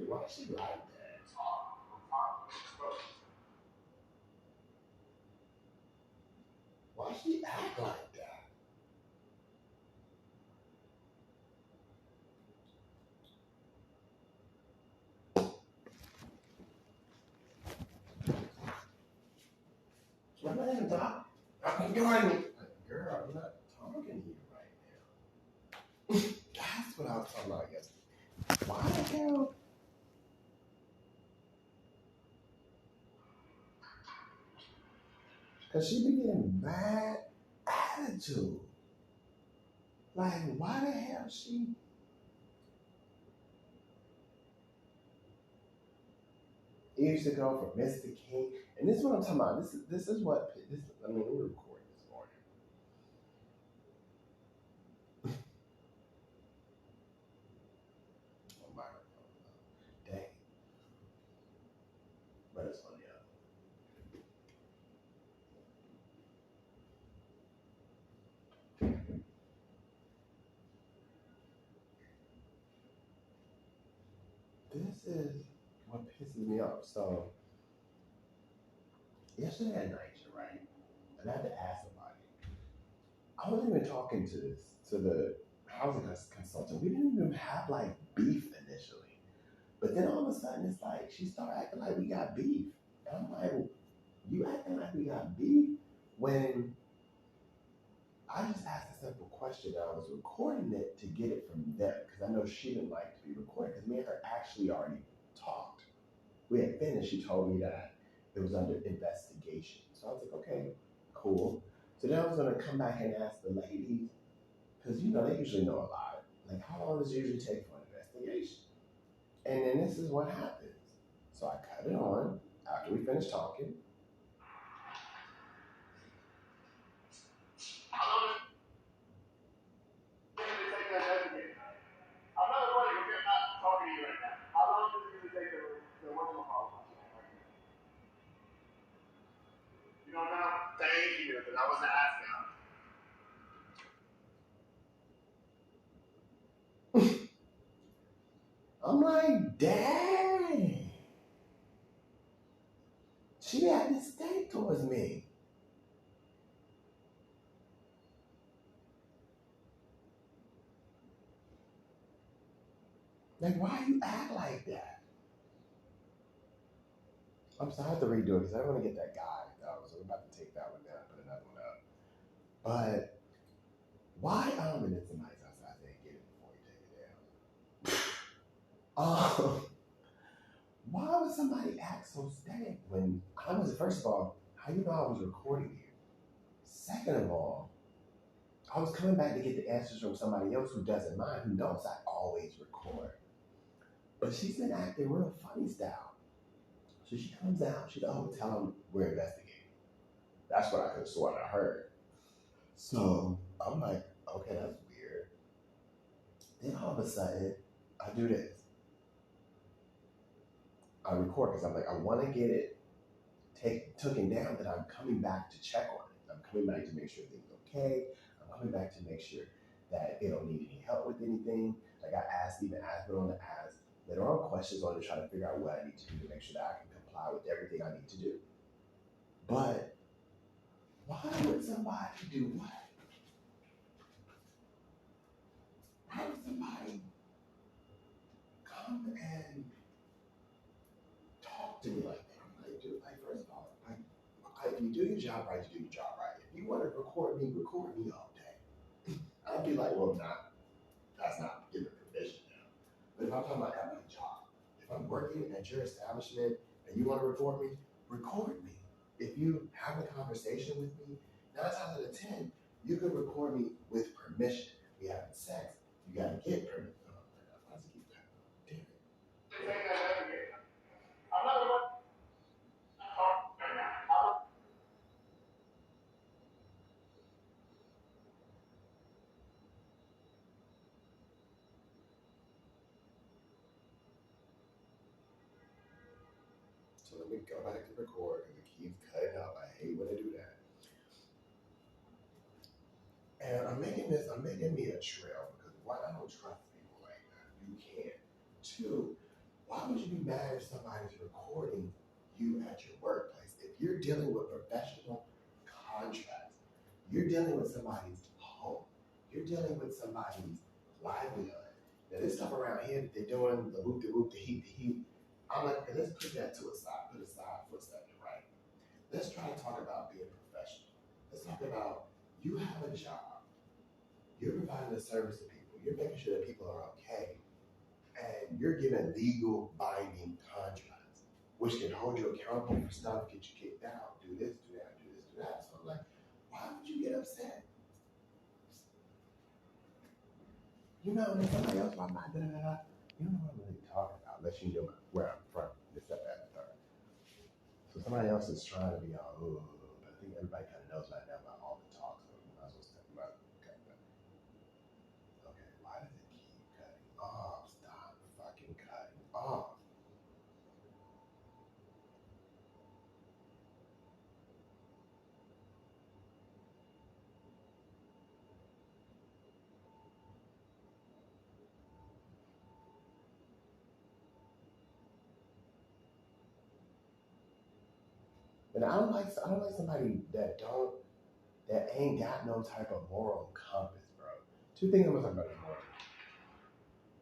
Why she like that? Why she act like that? My name, Doc. I'm going. Girl, I'm not talking to you right now. That's what I was talking about yesterday. Why the hell? Because she be getting mad attitude. Like, why the hell she? It used to go from Mr. King, and this is what I'm talking about. This is what this. I mean, we're recording this morning. On my dang, but it's funny. This is what pisses me off. So yesterday at night, right? And I had to ask somebody. I wasn't even talking to the housing consultant. We didn't even have like beef initially, but then all of a sudden it's like she started acting like we got beef, and I'm like, you acting like we got beef when I just asked a simple question. I was recording it to get it from them because I know she didn't like to be recorded because me and her actually already talked. We had finished. She told me that it was under investigation. So I was like, okay, cool. So then I was gonna come back and ask the ladies, because you know they usually know a lot. Like, how long does it usually take for an investigation? And then this is what happens. So I cut it on after we finished talking. Thank you, because I was asking. I'm like, dang. She had this thing towards me. Like, why you act like that? I'm sorry, I have to redo it because I don't want to get that guy. So we're about to take that one down, put another one up. But why and then somebody's outside saying get it before you take it down. Why would somebody act so stank when I was, first of all, how you know I was recording you? Second of all, I was coming back to get the answers from somebody else who doesn't mind, who knows I always record. But she's been acting real funny style. So she comes out, she's like, oh, tell them we're investigating. That's what I could have sworn I heard. So I'm like, okay, that's weird. Then all of a sudden, I do this. I record because I'm like, I want to get it taken down, that I'm coming back to check on it. I'm coming back to make sure things okay. I'm coming back to make sure that they don't need any help with anything. Like I even asked her on the ask later on questions on to try to figure out what I need to do to make sure that I can comply with everything I need to do. But why would somebody do what? Why would somebody come and talk to me like that? I'm like, dude, like first of all, like if you do your job right, you do your job right. If you want to record me all day. I'd be like, well, that's not giving permission now. But if I'm talking about at my job, if I'm working at your establishment and you want to record me, record me. If you have a conversation with me, 9 times out of 10, you can record me with permission. We having sex, you gotta get permission. Oh my God, why does it keep damn it? let me go back to record because it keeps cutting out. I hate when I do that. And I'm making me a trail because one, I don't trust people like that. You can't. Two, why would you be mad if somebody's recording you at your workplace? If you're dealing with professional contracts, you're dealing with somebody's home, you're dealing with somebody's livelihood. Now, this stuff around here that they're doing, the whoop, the heat, I'm like, okay, let's put that to a side, put aside for a second, right? Let's try to talk about being professional. Let's talk about you have a job, you're providing a service to people, you're making sure that people are okay, and you're given legal binding contracts, which can hold you accountable for stuff, get you kicked out, do this, do that, do this, do that. So I'm like, why would you get upset? You know, and somebody else, I'm not, you don't know what I'm really talking about, unless you know where I'm from, this, that, and the third. So somebody else is trying to be all, oh, but I think everybody kind of knows right now about all the talk, so you might as well step about okay, okay, why does it keep cutting off? Stop fucking cutting off. And I don't like somebody that ain't got no type of moral compass, bro. Two things I'm gonna talk about this morning.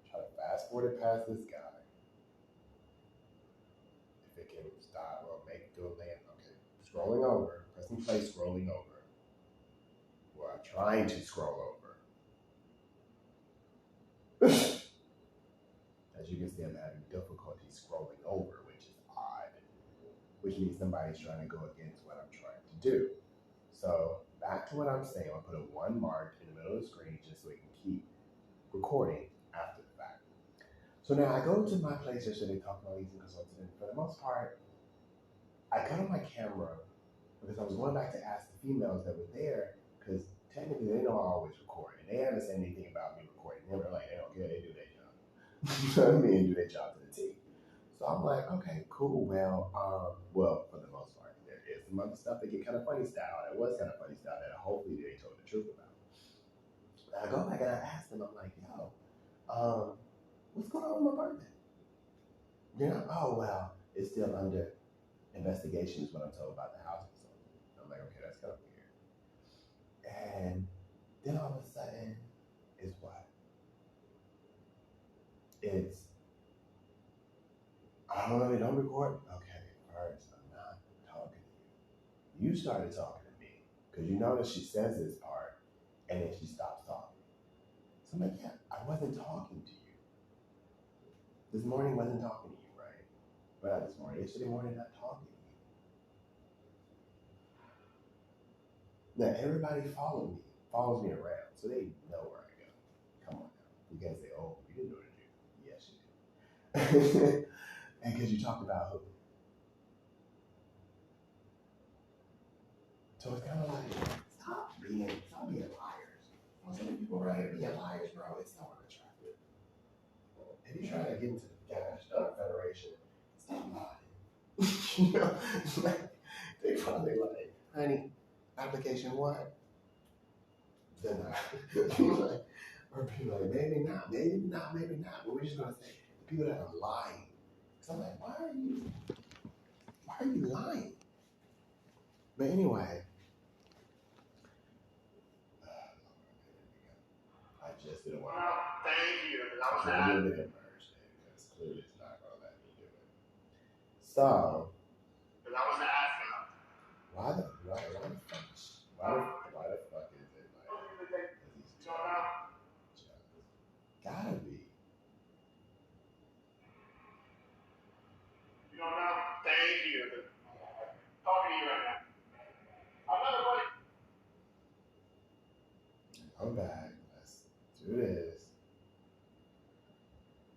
Try to fast forward it past this guy. If it can stop or make it go land, okay. Scrolling over, pressing play, scrolling over. Or trying to scroll over. As you can see, I'm having difficulty scrolling over, which is odd. Which means somebody's trying to go against what I'm trying to do. So back to what I'm saying, I'll put a one mark in the middle of the screen just so it can keep recording after the fact. So now I go to my place yesterday talking about leasing consultant, and for the most part, I got on my camera because I was going back to ask the females that were there, because technically they know I always record, and they haven't said anything about me recording. They were like, they don't care, they do their job. You know what I mean? Do their job to the T. So I'm like, okay, cool. Well, for the most part, there is some other stuff that get kind of funny style. That was kind of funny style that hopefully they told the truth about. And I go back and I ask them, I'm like, yo, what's going on with my birthday? You know, oh well, it's still under investigation is what I'm told about the house consultant. I'm like, okay, that's kind of weird. And then all of a sudden, it's what? It's, I don't know, they don't record. Okay, first, I'm not talking to you. You started talking to me because you notice she says this part and then she stops talking. So I'm like, yeah, I wasn't talking to you. This morning wasn't talking to you, right? But not this morning, yesterday morning, not talking to you. Now everybody follows me around, so they know where I go. Come on now. You can't say, oh, you didn't know what to do. Yes, you did. And because you talked about who. So it's kind of like, stop being liars. So many people around here being liars, bro. It's not attractive. If you're trying to get into the Gas Federation, stop lying. You know, like, they probably like, honey, application one, denied. Like, or people like, maybe not, maybe not, maybe not. But we're just gonna say the people that are lying. So I'm like, why are you lying? But anyway, I just didn't want to. Thank you. I was going to merge it because clearly it's not going to let me do it. So, because I was asking, why the fuck is it like? These gotta be. You don't know? Thank you. Talking to you right now. I'm back. Let's do this.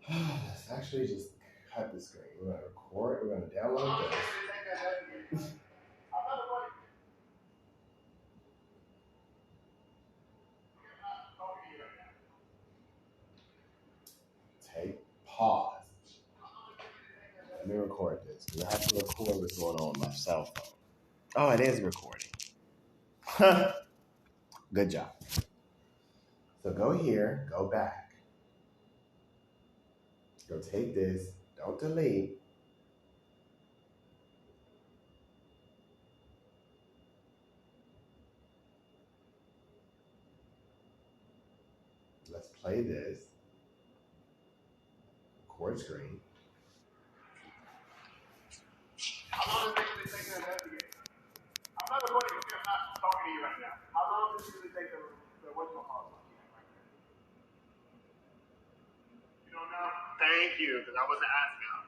Let's actually just cut the screen. We're gonna record. We're gonna download this. Take pause. me record this. I have to record what's going on with my cell phone. Oh, it is recording. Good job. So go here, go back. Go take this. Don't delete. Let's play this. Record screen. How long does it usually take to investigate? I'm not recording because I'm not talking to you right now. How long does it usually take the what's my call? You don't know? Thank you, because I wasn't asking.